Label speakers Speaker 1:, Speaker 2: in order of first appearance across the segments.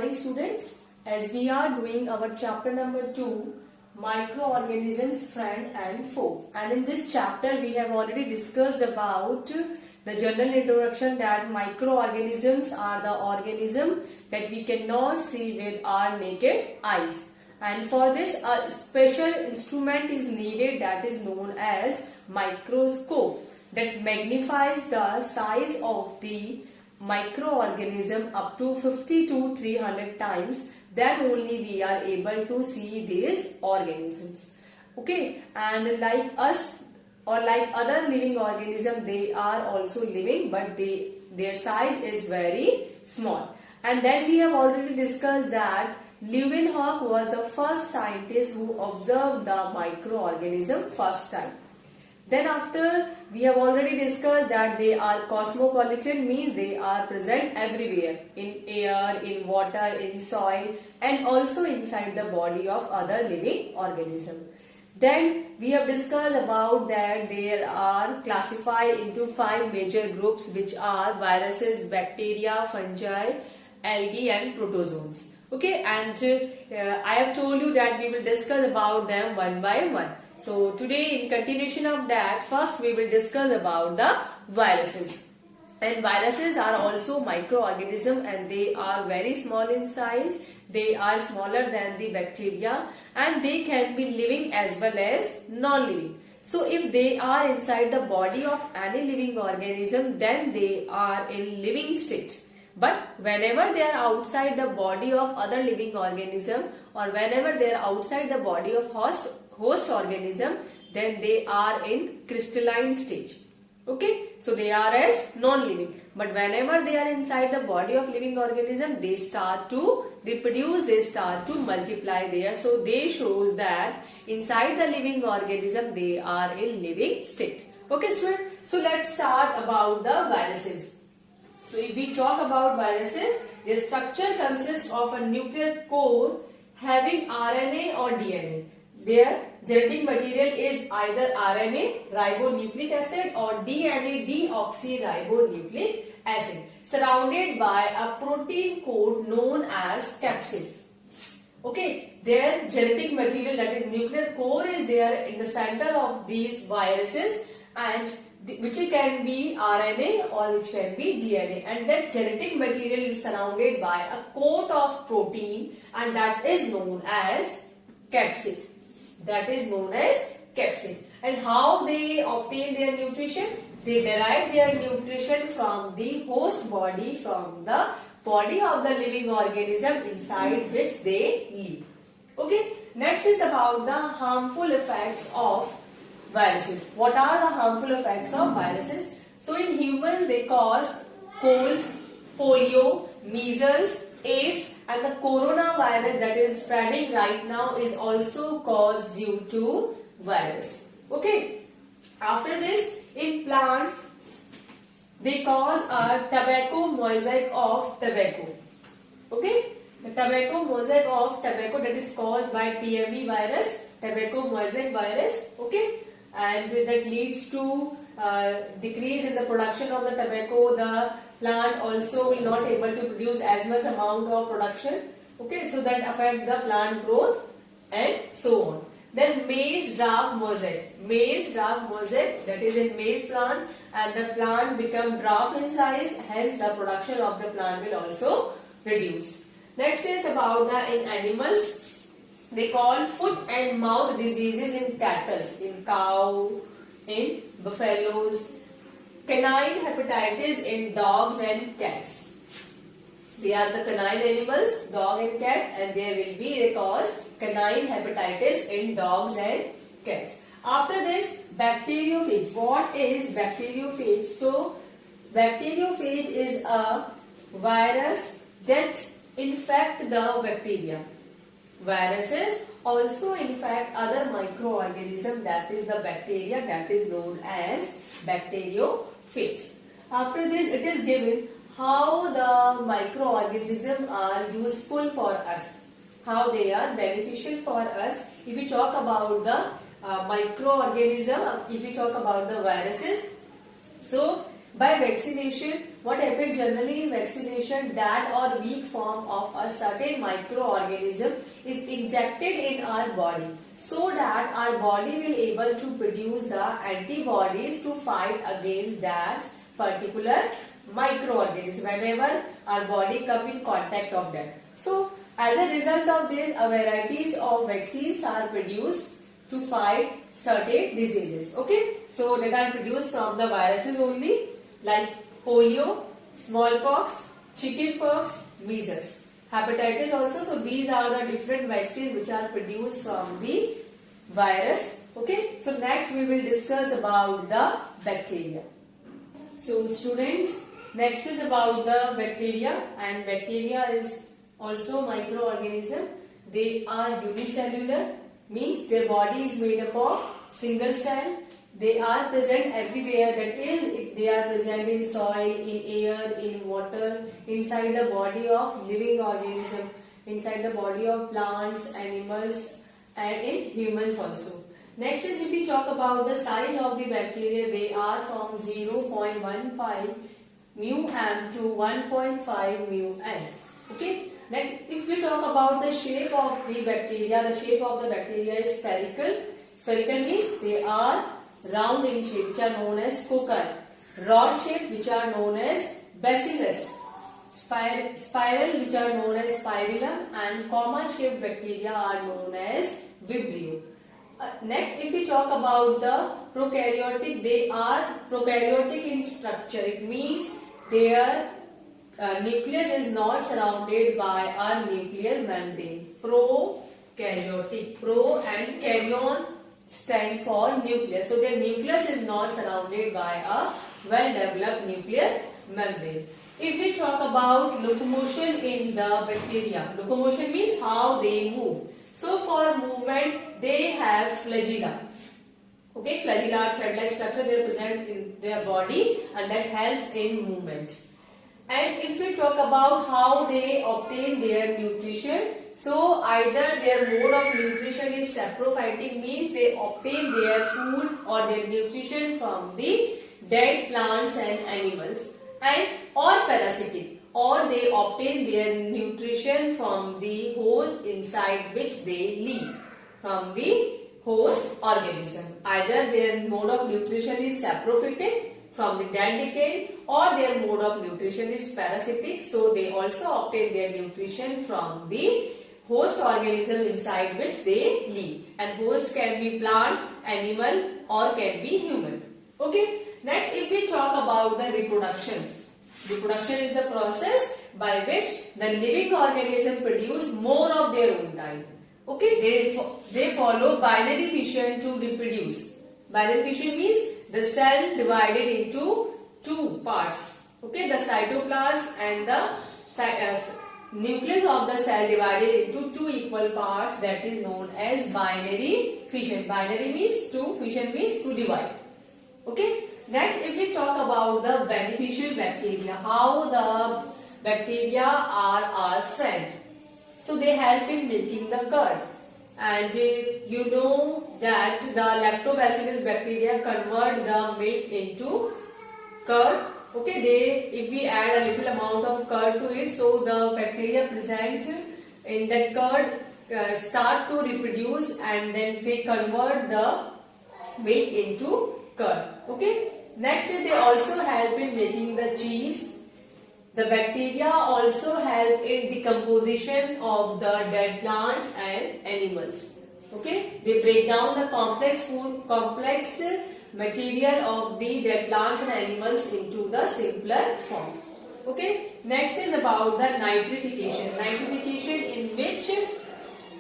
Speaker 1: morning students. As we are doing our chapter number 2, microorganisms friend and foe, and in this chapter we have already discussed about the general introduction that microorganisms are the organism that we cannot see with our naked eyes, and for this a special instrument is needed that is known as microscope that magnifies the size of the microorganism up to 50 to 300 times. Then only we are able to see these organisms. Okay, and like us or like other living organisms, they are also living, but their size is very small. And then we have already discussed that Leeuwenhoek was the first scientist who observed the microorganism first time. Then after, we have already discussed that they are cosmopolitan, means they are present everywhere, in air, in water, in soil, and also inside the body of other living organisms. Then we have discussed about that there are classified into 5 major groups, which are viruses, bacteria, fungi, algae and protozoans. Okay, and I have told you that we will discuss about them one by one. So today, in continuation of that, first we will discuss about the viruses. And viruses are also microorganisms, and they are very small in size. They are smaller than the bacteria, and they can be living as well as non-living. So if they are inside the body of any living organism, then they are in living state. But whenever they are outside the body of other living organism, or whenever they are outside the body of host organism, then they are in crystalline stage. Okay, so they are as non-living. But whenever they are inside the body of living organism, they start to reproduce, they start to multiply there. So they shows that inside the living organism, they are in living state. Okay, student. So let's start about the viruses. So if we talk about viruses, their structure consists of a nuclear core having RNA or DNA. Their genetic material is either RNA, ribonucleic acid, or DNA, deoxyribonucleic acid, surrounded by a protein coat known as capsid. Okay, their genetic material, that is nuclear core, is there in the center of these viruses, and which can be RNA or which can be DNA, and that genetic material is surrounded by a coat of protein, and that is known as capsid. That is known as capsid. And how they obtain their nutrition? They derive their nutrition from the host body, from the body of the living organism inside which they live. Okay. Next is about the harmful effects of viruses. What are the harmful effects of viruses? So in humans, they cause cold, polio, measles, AIDS, and the coronavirus that is spreading right now is also caused due to virus. Okay. After this, in plants, they cause a tobacco mosaic of tobacco. Okay. The tobacco mosaic of tobacco that is caused by TME virus, tobacco mosaic virus. Okay. And that leads to decrease in the production of the tobacco. The plant also will not able to produce as much amount of production. Okay, so that affects the plant growth and so on. Then maize draft mosaic. Maize draft mosaic, that is in maize plant, and the plant become draft in size, hence the production of the plant will also reduce. Next is about the in animals. They call foot and mouth diseases in cattle, in cow, in buffaloes, canine hepatitis in dogs and cats. They are the canine animals, dog and cat, and there will be they cause canine hepatitis in dogs and cats. After this, bacteriophage. What is bacteriophage? So, bacteriophage is a virus that infect the bacteria. Viruses also infect other microorganisms, that is the bacteria, that is known as bacteriophage. After this, it is given how the microorganisms are useful for us, how they are beneficial for us. If we talk about the microorganism, if we talk about the viruses, so By vaccination, what happens generally in vaccination, that or weak form of a certain microorganism is injected in our body so that our body will able to produce the antibodies to fight against that particular microorganism whenever our body come in contact of that. So as a result of this, a varieties of vaccines are produced to fight certain diseases. Okay, so they are produced from the viruses only, like polio, smallpox, chickenpox, measles, hepatitis also. So these are the different vaccines which are produced from the virus. Okay, so next we will discuss about the bacteria. So students, next is about the bacteria, and bacteria is also microorganism. They are unicellular, means their body is made up of single cell. They are present everywhere, that is, they are present in soil, in air, in water, inside the body of living organism, inside the body of plants, animals, and in humans also. Next is, if we talk about the size of the bacteria, they are from 0.15 μm to 1.5 μm. Okay. Next, if we talk about the shape of the bacteria, the shape of the bacteria is spherical. Spherical means they are round in shape, which are known as cocci. Rod shape, which are known as bacillus. Spiral, which are known as spirillum, and comma shaped bacteria are known as vibrio. Next, if we talk about the prokaryotic, they are prokaryotic in structure. It means their nucleus is not surrounded by a nuclear membrane. Prokaryotic. Pro and karyon stand for nucleus. So their nucleus is not surrounded by a well-developed nuclear membrane. If we talk about locomotion in the bacteria, locomotion means how they move. So for movement, they have flagella. Okay, flagella are thread-like structure. They are present in their body, and that helps in movement. And if we talk about how they obtain their nutrition, so either their mode of nutrition is saprophytic, means they obtain their food or their nutrition from the dead plants and animals, and or parasitic, or they obtain their nutrition from the host inside which they live, from the host organism. Either their mode of nutrition is saprophytic, from the dead decay, or their mode of nutrition is parasitic, so they also obtain their nutrition from the host organism inside which they live, and host can be plant, animal, or can be human. Okay, next if we talk about the reproduction. Reproduction is the process by which the living organism produce more of their own kind. Okay, they follow binary fission to reproduce. Binary fission means the cell divided into two parts. Okay, the cytoplasm and the nucleus of the cell divided into two equal parts, that is known as binary fission. Binary means two, fission means to divide. Okay, next if we talk about the beneficial bacteria, how the bacteria are our friend. So they help in milking the curd. And you know that the lactobacillus bacteria convert the milk into curd. Okay, if we add a little amount of curd to it, so the bacteria present in that curd start to reproduce, and then they convert the milk into curd. Okay, next is they also help in making the cheese. The bacteria also help in decomposition of the dead plants and animals. Okay, they break down the complex material of the dead plants and animals into the simpler form. Okay, next is about the nitrification. Nitrification, in which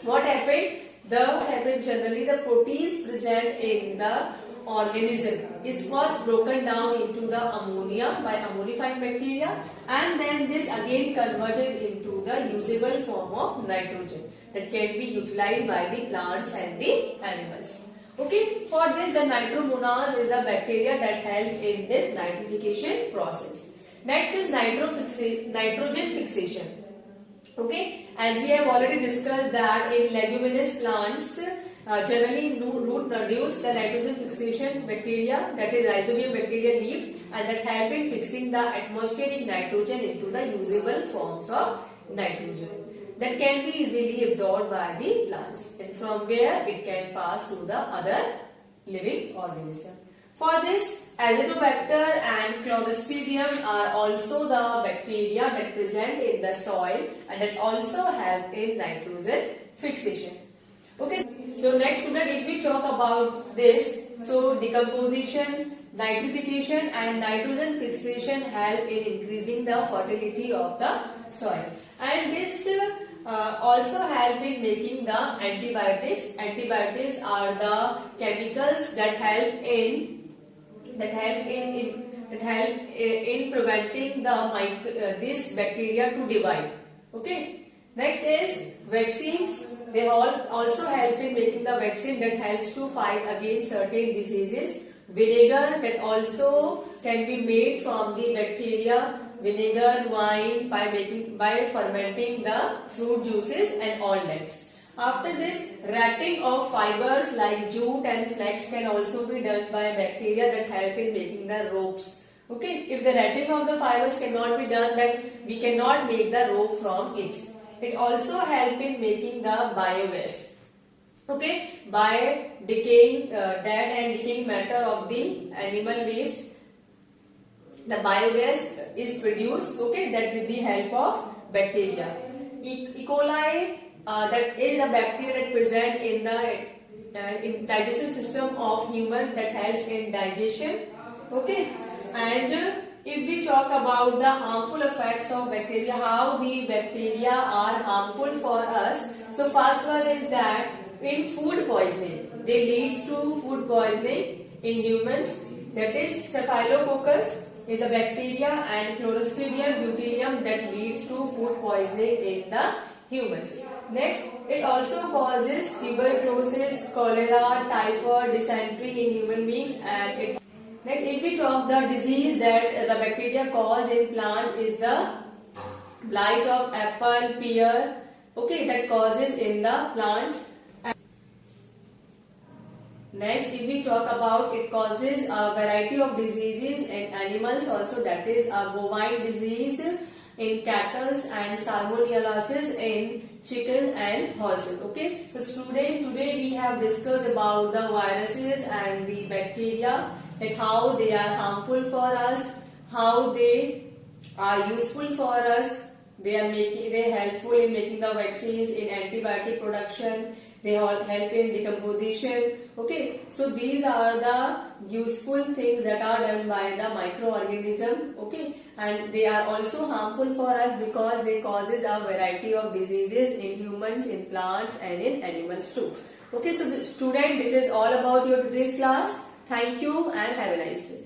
Speaker 1: what happened? Generally the proteins present in the organism is first broken down into the ammonia by ammonifying bacteria, and then this again converted into the usable form of nitrogen that can be utilized by the plants and the animals. Okay, for this the nitromonas is a bacteria that help in this nitrification process. Next is nitrogen fixation. Okay, as we have already discussed that in leguminous plants, generally root nodules, the nitrogen fixation bacteria, that is rhizobium bacteria leaves, and that help in fixing the atmospheric nitrogen into the usable forms of nitrogen that can be easily absorbed by the plants, and from where it can pass to the other living organism. For this, Azotobacter and Clostridium are also the bacteria that present in the soil and that also help in nitrogen fixation. Okay, so next student, if we talk about this, so decomposition, nitrification and nitrogen fixation help in increasing the fertility of the soil, and this also help in making the antibiotics. Antibiotics are the chemicals that help in preventing the this bacteria to divide. Okay. Next is vaccines. They also help in making the vaccine that helps to fight against certain diseases. Vinegar, that also can be made from the bacteria. Vinegar, wine, by fermenting the fruit juices and all that. After this, ratting of fibers like jute and flax can also be done by bacteria that help in making the ropes. Okay, if the ratting of the fibers cannot be done, then we cannot make the rope from it. It also help in making the biogas. Okay, by decaying dead and decaying matter of the animal waste, the biogas is produced. Okay, that with the help of bacteria. E. coli, that is a bacteria that present in the digestive system of human that helps in digestion. Okay, and if we talk about the harmful effects of bacteria, how the bacteria are harmful for us. So first one is that in food poisoning, they leads to food poisoning in humans. That is Staphylococcus is a bacteria, and Clostridium botulinum that leads to food poisoning in the humans. Next, it also causes tuberculosis, cholera, typhoid, dysentery in human beings, and it. Next, if we talk the disease that the bacteria cause in plants is the blight of apple, pear. Okay, that causes in the plants. Next, if we talk about, it causes a variety of diseases in animals also, that is a bovine disease in cattle and salmonellosis in chicken and horses. Okay, so today we have discussed about the viruses and the bacteria, that how they are harmful for us, how they are useful for us. They helpful in making the vaccines, in antibiotic production. They all help in decomposition. Okay, so these are the useful things that are done by the microorganism. Okay, and they are also harmful for us because they causes a variety of diseases in humans, in plants, and in animals too. Okay, so student, this is all about your today's class. Thank you and have a nice day.